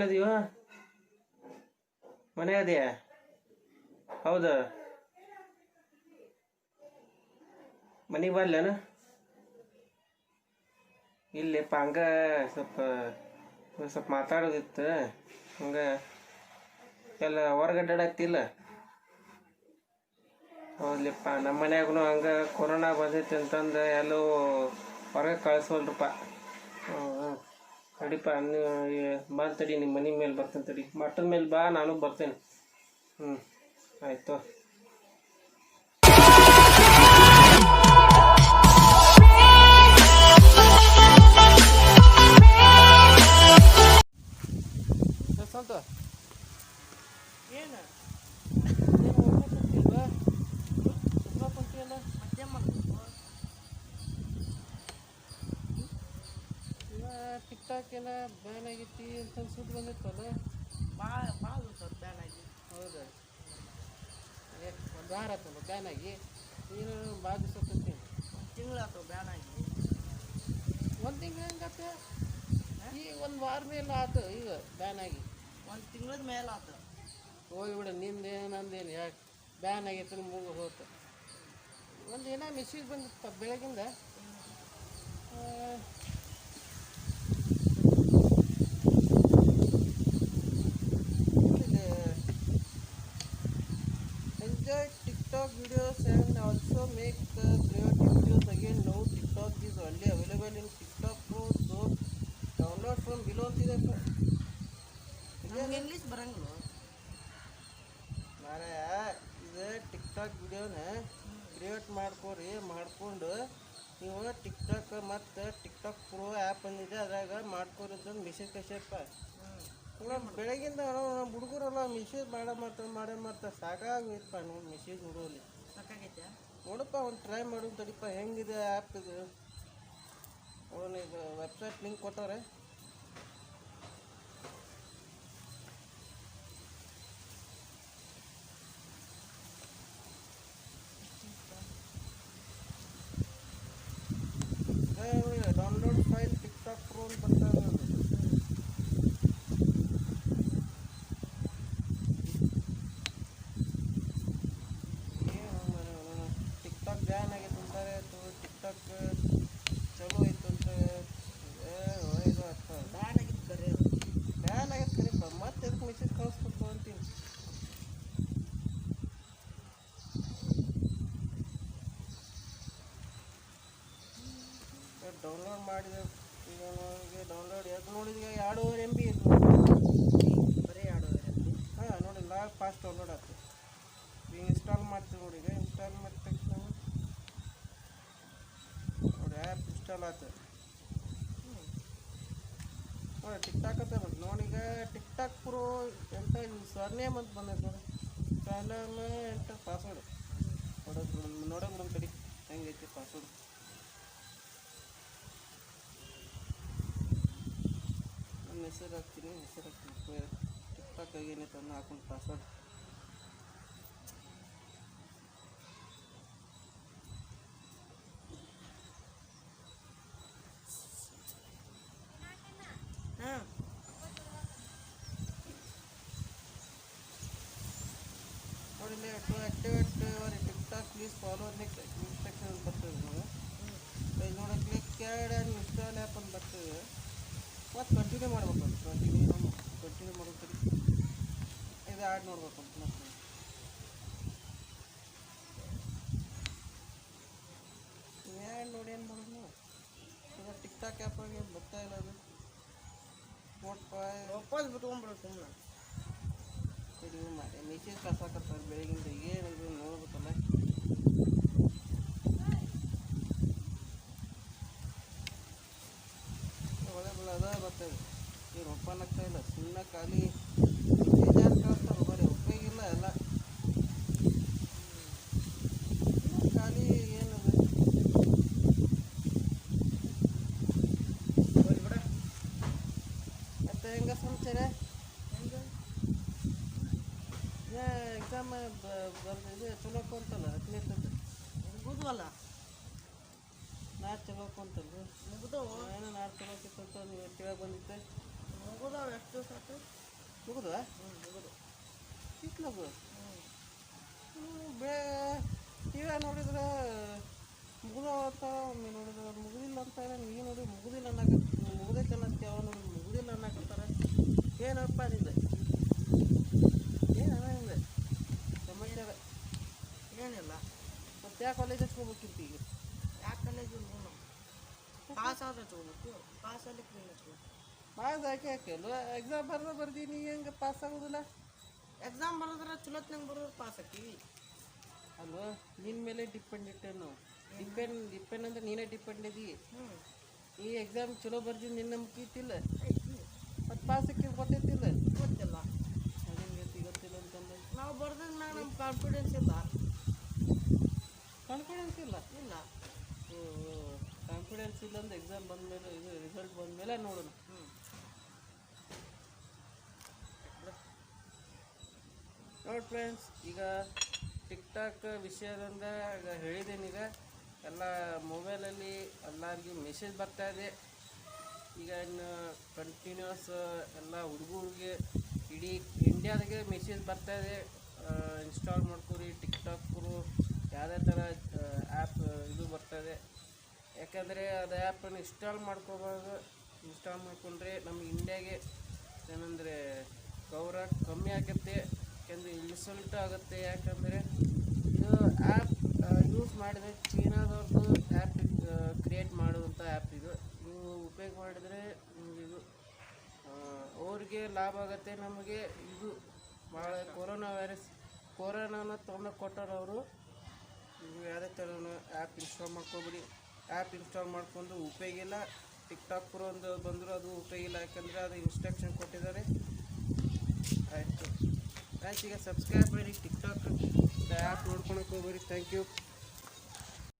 ಎಲ್ಲದೀವ ಮನೆ ಅದೆಯಾ? ಹೌದಾ, ಮನೆಗೆ ಬರ್ಲೇನ? ಇಲ್ಲಪ್ಪ ಹಂಗ ಸ್ವಲ್ಪ ಮಾತಾಡೋದಿತ್ತು. ಹಂಗೆ ಎಲ್ಲ ಹೊರಗಡ್ಡಾಡತ್ತಿಲ್ಲ. ಹೌದ್ಲಿಪ್ಪ, ನಮ್ಮ ಮನ್ಯಾಗೂ ಹಂಗೆ ಕೊರೋನಾ ಬಂದೈತಿ ಅಂತಂದು ಎಲ್ಲೂ ಹೊರಗೆ ಕಳಿಸೋಲ್ರಪ್ಪ. ತಡಿಪ್ಪ, ಬಂದು ತಡಿ, ನಿಮ್ಮ ಮನೆ ಮೇಲೆ ಬರ್ತೇನೆ ತಡಿ. ಮಟ್ಟದ ಮೇಲೆ ಬಾ, ನಾನು ಬರ್ತೇನೆ. ಆಯಿತು. ಸಂತ ಏನು ಟಿಕ್ಟಾಕ್ ಎಲ್ಲ ಬ್ಯಾನ್ ಆಗೈತಿ ಅಂತ ಸುದ್ದಿ ಬಂದಿತ್ತಲ್ಲ. ಭಾಳ ಸರ್ ಬ್ಯಾನ್ ಆಗಿ. ಹೌದಾ, ಒಂದು ವಾರ ಆಯ್ತಲ್ಲ ಬ್ಯಾನ್ ಆಗಿ. ನೀನು ಭಾಳ ದಿವಸ ಕೊಡ್ತೀನಿ. ಒಂದು ತಿಂಗಳು ಆಯ್ತು ಬ್ಯಾನ್ ಆಗಿ. ಒಂದು ತಿಂಗಳು ಹೆಂಗಾತ? ಈಗ ಒಂದು ವಾರ ಮೇಲೆ ಆಯ್ತು ಈಗ ಬ್ಯಾನ್ ಆಗಿ. ಒಂದು ತಿಂಗಳದ ಮೇಲೆ ಆಯ್ತು. ಹೋಗಿ ಬಿಡು, ನಿಂದೇನು ನಂದೇನು ಯಾಕೆ ಬ್ಯಾನ್ ಆಗೈತೆ ಮುಗಿದು ಹೋಯ್ತು. ಒಂದು ಏನೋ ಮೆಸೇಜ್ ಬಂದಿತ್ತು ಬೆಳಗಿಂದ. Enjoy TikTok videos and also make creative videos again. Now TikTok is only available in TikTok Pro, so download from below ಅಂತಿದೆ. ಇಂಗ್ಲೀಷ್ ಬರಂಗಿಲ್ಲ ಮಾರಾಯ. ಇದು ಟಿಕ್ಟಾಕ್ ವಿಡಿಯೋನ ಕ್ರಿಯೇಟ್ ಮಾಡ್ಕೊಂಡು ನೀವು ಟಿಕ್ಟಾಕ್ ಮತ್ತು ಟಿಕ್ಟಾಕ್ ಪ್ರೋ ಆ್ಯಪ್ ಅಂದಿದೆ, ಅದ್ರಾಗ ಮಾಡ್ಕೊರಿ ಅಂತ ಮೆಸೇಜ್ ಕಳ್ಸ್ಯಪ್ಪ. ಬೆಳಗಿಂದ ಹುಡುಗರೆಲ್ಲ ಮೆಸೇಜ್ ಮಾಡ್ತಾರೆ ಸಾಕಾಗೋಯ್ತಪ್ಪ. ನೋಡಿ ಮೆಸೇಜ್ ನೋಡೋಲ್ಲಿ ಸಾಕಾಗೈತೆ. ನೋಡಪ್ಪ, ಒಂದು ಟ್ರೈ ಮಾಡೋದು ತಡಿಪ್ಪ. ಹೆಂಗಿದೆ ಆ್ಯಪ್ ಇದು? ಇದು ವೆಬ್ಸೈಟ್ ಲಿಂಕ್ ಕೊಟ್ಟವ್ರೆ. ಡೌನ್ಲೋಡ್ ಫೈಲ್ ಟಿಕ್ಟಾಕ್ ಪ್ರೋ ಅಂತ ಬರ್ತಾರೆ. ಟಿಕ್ಟಾಕ್ ಬ್ಯಾನ್ ಆಗೈತೆ ಅಂತಾರೆ. ಟಿಕ್ಟಾಕ್ ಚಲೋ ಐತೆ ಅಂತ ಇದು ಆಗ್ತದೆ. ಬ್ಯಾನ್ ಆಗೈತೆ ಕರೆ, ಬ್ಯಾನ್ ಆಗೈತೆ ಕರೆಪ್ಪ. ಮತ್ತೆ ಅದಕ್ಕೆ ಮೆಸೇಜ್ ಕಳಿಸ್ಬೇಕು ಅಂತೀನಿ. ಡೌನ್ಲೋಡ್ ಮಾಡಿದೆ. ಈಗ ನನಗೆ ಡೌನ್ಲೋಡ್ ಯಾಕೆ ನೋಡಿದ್ರೆ 2.5 MB ಇತ್ತು. ಬರೀ 2.5 MB. ಹಾಂ, ನೋಡಿ ಲಾಗ್ ಫಾಸ್ಟ್ ಡೌನ್ಲೋಡ್ ಆಗ್ತದೆ. ಈಗ ಇನ್ಸ್ಟಾಲ್ ಮಾಡ್ತೀವಿ ನೋಡಿ. ಈಗ ಇನ್ಸ್ಟಾಲ್ ಮಾಡಿದ ತಕ್ಷಣ ನೋಡಿ ಆ್ಯಪ್ ಇನ್ಸ್ಟಾಲ್ ಆಗ್ತದೆ. ನೋಡಿ ಟಿಕ್ಟಾಕ್ ಅಂತ ಬಂತು ನೋಡಿ. ಈಗ ಟಿಕ್ಟಾಕ್ ಪ್ರೋ ಎಂಟ ಸರ್ನೇಮ್ ಅಂತ ಬಂದೈತೆ ನೋಡಿ. ಸರ್ನೇಮ್ ಎಂಟ ಪಾಸ್ವರ್ಡ್ ನೋಡೋದು ಕಡೆ ಹೆಂಗೈತಿ ಪಾಸ್ವರ್ಡ್. ನನ್ನ ಹೆಸರು ಹಾಕ್ತೀನಿ. ಟಿಕ್ಟಾಕ್ ಏನೈತೆ ಅನ್ನ ಹಾಕೊಂಡು ಪಾಸ್ವರ್ಡ್. ನೋಡಿ to activate your TikTok please follow instruction ಬರ್ತದೆ. ನಾವು ಇದು ನೋಡಿ click add and install app ಅಂತ ಬರ್ತದೆ. ಮತ್ತು ಕಂಟಿನ್ಯೂ ಮಾಡ್ಬೇಕು. ಕಂಟಿನ್ಯೂ ಮಾಡ್ಬೇಕು. ಇದು ಆ್ಯಡ್ ನೋಡ್ಬೇಕು. ಮತ್ತೆ ಆ್ಯಡ್ ನೋಡಿ ಏನು ಮಾಡೋದು ನಾವು. ಈಗ ಟಿಕ್ಟಾಕ್ ಆ್ಯಪಾಗಿ ಬರ್ತಾ ಇಲ್ಲ ಅದು. ವಾಪಸ್ ಬಿಟ್ಕೊಂಡ್ಬಿಡೋ ಸುಮ್ಮನೆ. ಇದು ಮಾಡಿ ಮೆಸೇಜ್ ಕಳ್ಸಾಕತ್ತಾರೆ ಬೆಳಗಿಂದ. ಏನಿದೆ ನೋಡ್ಬೇಕಲ್ಲ. ಒಳ್ಳೆ ಅದ ಬರ್ತದೆ. ಏನು ಓಪನ್ ಆಗ್ತಾ ಇಲ್ಲ. ಸುಮ್ಮನೆ ಖಾಲಿ ಬೇಜಾರು ಕಳಿಸ್ತಾರೆ. ಬರೀ ಉಪಯೋಗ ಇಲ್ಲ ಎಲ್ಲ ಖಾಲಿ. ಏನದು ಬಿಡ. ಮತ್ತೆ ಹೆಂಗ ಸಮಾಚಾರ? ಎಕ್ಸಾಮ್ ಬರ್ದಿದೆ ಚಲೋ ಅಂತಲ್ಲ. 10ನೇ ಮುಗಿದ್ವಲ್ಲ. ನಾಳೆ ಚಲೋ ಅಂತಲ್ಲ. ಮುಗಿದು ಏನೋ ನಾಳೆ ಚಲೋ ಅಂತ ನೀವು ಕೇಳಕ್ಕೆ ಬಂದಿತ್ತೆ. ಮುಗಿದಾವ ಎಷ್ಟು ದಿವಸ ಆಯ್ತು? ಮುಗಿದು ಮುಗಿದು. ಇಟ್ಲಗು ಬೇ ಈಗ ನೋಡಿದ್ರೆ ಮುಗಿದವತ್ತ ಒಮ್ಮೆ ನೋಡಿದ್ರೆ ಮುಗಿದಿಲ್ಲ ಅಂತಾರೆ. ನೀವು ನೋಡಿ ಮುಗಿದಿಲ್ಲ ಮುಗಿದೈತೆ ಅನ್ನತ್ತೆ. ಅವ ನೋಡಿ ಮುಗಿದಿಲ್ಲ ಅನ್ನಕತ್ತಾರೆ. ಏನಪ್ಪ ನಿಂದು ಏನದ ನಿಂದು ಸಮಾಚಾರ? ಏನಿಲ್ಲ. ಮತ್ತೆ ಯಾವ ಕಾಲೇಜ್ ಹಚ್ಕೋಬೇಕಿತ್ತು ಈಗ? ಯಾಕೆ ಕಾಲೇಜಿಲ್ಲ ನಾವು ಪಾಸ್ ಆದ್ರೆ ತಗೋಬೇಕು. ಪಾಸ್ ಆಗ್ಲಿಕ್ಕೆ ನಿಲ್ಲಕ್ಕೆ ಪಾಸ್ ಯಾಕೆ ಅಲ್ವ? ಎಕ್ಸಾಮ್ ಬರ್ದೀನಿ ಹೆಂಗೆ ಪಾಸ್ ಆಗೋದಿಲ್ಲ? ಎಕ್ಸಾಮ್ ಬರೋದ್ರೆ ಚಲೋತ್ನಂಗೆ ಬರೋದು ಪಾಸ್ ಹಾಕಿವಿ ಅಲ್ವ? ನಿನ್ನ ಮೇಲೆ ಡಿಪೆಂಡ್ ಇಟ್ಟೇನು? ಡಿಪೆಂಡ್ ಅಂದ್ರೆ ನೀನೇ ಡಿಪೆಂಡ್ ಇದೀ. ಈ ಎಕ್ಸಾಮ್ ಚಲೋ ಬರ್ದಿದ್ದು ನಿನ್ನ ನಂಬಿಕೆ ಇತ್ತಿಲ್ಲ? ಮತ್ತು ಪಾಸ್ ಹಾಕಿದ್ ಗೊತ್ತೈತಿಲ್ಲ? ಗೊತ್ತಿಲ್ಲ. ಅದೇನು ಗೊತ್ತಿಲ್ಲ ಅಂತಂದ್ರೆ ನಾವು ಬರ್ದಾಗ ಮ್ಯಾಗ ನಮ್ಗೆ ಕಾನ್ಫಿಡೆನ್ಸ್ ಇಲ್ಲ. ಕಾನ್ಫಿಡೆನ್ಸ್ ಇಲ್ಲ? ಇಲ್ಲ. ಕಾನ್ಫಿಡೆನ್ಸ್ ಇಲ್ಲ ಅಂದ್ರೆ ಎಕ್ಸಾಮ್ ಬಂದಮೇಲೆ ಇದು ರಿಸಲ್ಟ್ ಬಂದಮೇಲೆ ನೋಡೋಣ. ನೋಡಿ ಫ್ರೆಂಡ್ಸ್, ಈಗ ಟಿಕ್ಟಾಕ್ ವಿಷಯದಿಂದ ಈಗ ಹೇಳಿದ್ದೇನೆ. ಈಗ ಎಲ್ಲ ಮೊಬೈಲಲ್ಲಿ ಎಲ್ಲರಿಗೂ ಮೆಸೇಜ್ ಬರ್ತಾ ಇದೆ. ಈಗ ಇನ್ನು ಕಂಟಿನ್ಯೂಸ್ ಎಲ್ಲ ಹುಡುಗರಿಗೆ ಇಡೀ ಇಂಡಿಯಾದಾಗೆ ಮೆಸೇಜ್ ಬರ್ತಾ ಇದೆ, ಇನ್ಸ್ಟಾಲ್ ಮಾಡ್ಕೊರಿ ಟಿಕ್ಟಾಕ್ರು ಯಾವುದೇ ಥರ ಆ್ಯಪ್ ಇದು ಬರ್ತದೆ. ಯಾಕಂದರೆ ಅದು ಆ್ಯಪನ್ನು ಇನ್ಸ್ಟಾಲ್ ಮಾಡ್ಕೊಂಡ್ರೆ ನಮ್ಮ ಇಂಡಿಯಾಗೆ ಏನಂದರೆ ಗೌರವ ಕಮ್ಮಿ ಆಗುತ್ತೆ. ಯಾಕೆಂದರೆ ಇನ್ಸಲ್ಟ್ ಆಗುತ್ತೆ. ಯಾಕಂದರೆ ಇದು ಆ್ಯಪ್ ಯೂಸ್ ಮಾಡಿದರೆ ಚೀನಾದವ್ರದ್ದು ಆ್ಯಪ್ ಕ್ರಿಯೇಟ್ ಮಾಡುವಂಥ ಆ್ಯಪ್ ಇದು. ನೀವು ಉಪಯೋಗ ಮಾಡಿದರೆ ನಿಮಗೆ ಇದು ಅವ್ರಿಗೆ ಲಾಭ ಆಗುತ್ತೆ. ನಮಗೆ ಇದು ಭಾಳ ಕೊರೋನಾನ ತೊಗೊಂಡು ಕೊಟ್ಟರು ಅವರು. ನೀವು ಯಾವುದೇ ಥರ ಆ್ಯಪ್ ಇನ್ಸ್ಟಾಲ್ ಮಾಡ್ಕೊಬಿಡಿ. ಆ್ಯಪ್ ಇನ್ಸ್ಟಾಲ್ ಮಾಡ್ಕೊಂಡು ಉಪಯೋಗ ಇಲ್ಲ. ಟಿಕ್ಟಾಕ್ ಪ್ರೋ ಒಂದು ಬಂದರೂ ಅದು ಉಪಯೋಗ ಇಲ್ಲ. ಯಾಕಂದರೆ ಅದು ಇನ್ಸ್ಟ್ರಕ್ಷನ್ ಕೊಟ್ಟಿದ್ದಾರೆ. ಆಯಿತು ಫ್ರೆಂಡ್ಸ್, ಈಗ ಸಬ್ಸ್ಕ್ರೈಬ್ ಮಾಡಿ ಟಿಕ್ಟಾಕ್ ಆ್ಯಪ್ ನೋಡ್ಕೊಳಕ್ಕೆ ಹೋಗ್ಬೇಡಿ. Thank you.